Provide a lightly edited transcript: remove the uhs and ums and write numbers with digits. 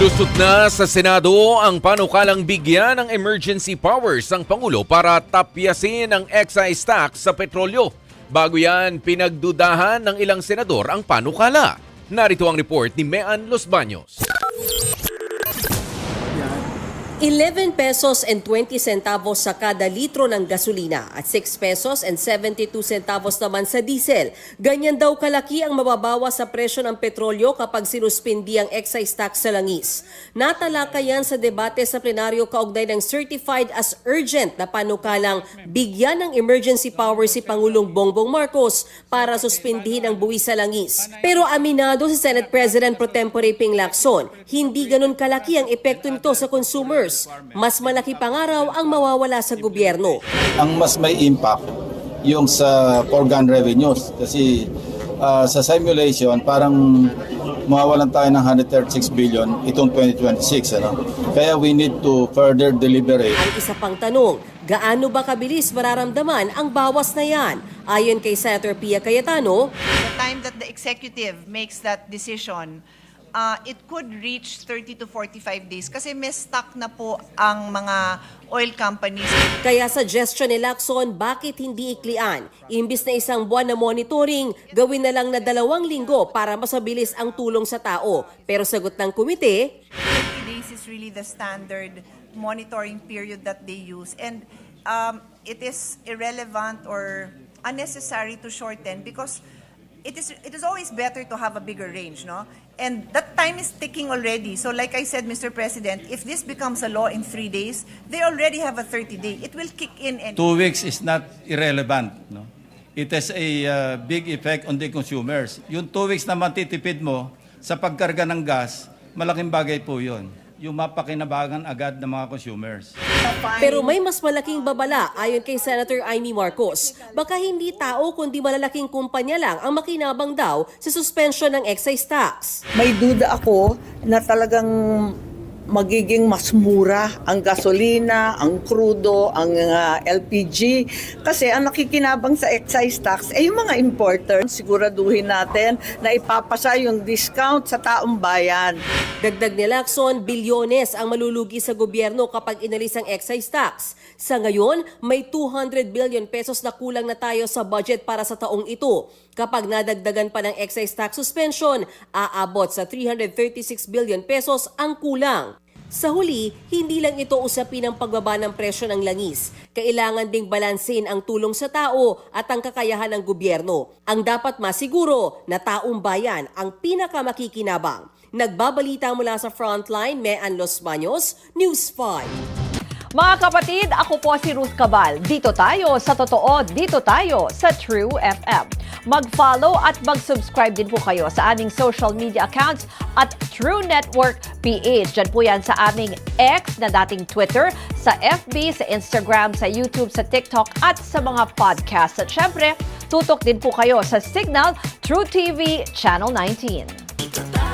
Lusot na sa Senado ang panukalang bigyan ng emergency powers ang Pangulo para tapyasin ang excise tax sa petrolyo. Bago yan, pinagdudahan ng ilang senador ang panukala. Narito ang report ni Mean Los Baños. 11 pesos and 20 centavos sa kada litro ng gasolina at 6 pesos and 72 centavos naman sa diesel. Ganyan daw kalaki ang mababawa sa presyo ng petrolyo kapag sinuspindi ang excise tax sa langis. Natalakay yan sa debate sa plenaryo kaugnay ng certified as urgent na panukalang bigyan ng emergency power si Pangulong Bongbong Marcos para suspindihin ang buwis sa langis. Pero aminado si Senate President Pro Tempore Ping Lacson, hindi ganun kalaki ang epekto nito sa consumers. Mas malaki pangaraw ang mawawala sa gobyerno. Ang mas may impact yung sa foregone revenues kasi sa simulation parang mawawalan tayo ng 136 billion itong 2026. Kaya we need to further deliberate. Ang isa pang tanong, gaano ba kabilis mararamdaman ang bawas na yan? Ayon kay Senator Pia Cayetano, The time that the executive makes that decision, it could reach 30 to 45 days kasi may stock na po ang mga oil companies. kaya suggestion ni Lacson bakit hindi iklian. Imbis na isang buwan na monitoring, gawin na lang na 2 linggo para masabilis ang tulong sa tao. Pero sagot ng komite, 30 days is really the standard monitoring period that they use. And it is irrelevant or unnecessary to shorten because it is always better to have a bigger range, no? And that time is ticking already. So like I said, Mr. President, if this becomes a law in 3 days, they already have a 30-day. It will kick in. 2 weeks is not irrelevant. No? It has a big effect on the consumers. Yung 2 weeks na matitipid mo sa pagkarga ng gas, malaking bagay po yun. Yung mapakinabangan agad ng mga consumers. pero may mas malaking babala ayon kay Senator Amy Marcos. Baka hindi tao kundi malalaking kumpanya lang ang makinabang daw sa suspension ng excise tax. May duda ako na talagang magiging mas mura ang gasolina, ang crudo, ang LPG. Kasi ang nakikinabang sa excise tax ay yung mga importer. Siguraduhin natin na ipapasa yung discount sa taong bayan. Dagdag ni Lacson, bilyones ang malulugi sa gobyerno kapag inalis ang excise tax. Sa ngayon, may 200 billion pesos na kulang na tayo sa budget para sa taong ito. Kapag nadagdagan pa ng excise tax suspension, aabot sa 336 billion pesos ang kulang. Sa huli, hindi lang ito usapin ang pagbaba ng presyo ng langis. Kailangan ding balansin ang tulong sa tao at ang kakayahan ng gobyerno. Ang dapat masiguro na taong bayan ang pinakamakikinabang. Nagbabalita mula sa Frontline, Mean Los Baños, News 5. Mga kapatid, ako po si Ruth Cabal. Dito tayo sa totoo, dito tayo sa True FM. Mag-follow at mag-subscribe din po kayo sa aming social media accounts at True Network PH. Diyan po yan sa aming X na dating Twitter, sa FB, sa Instagram, sa YouTube, sa TikTok at sa mga podcast. At syempre, tutok din po kayo sa Signal True TV Channel 19.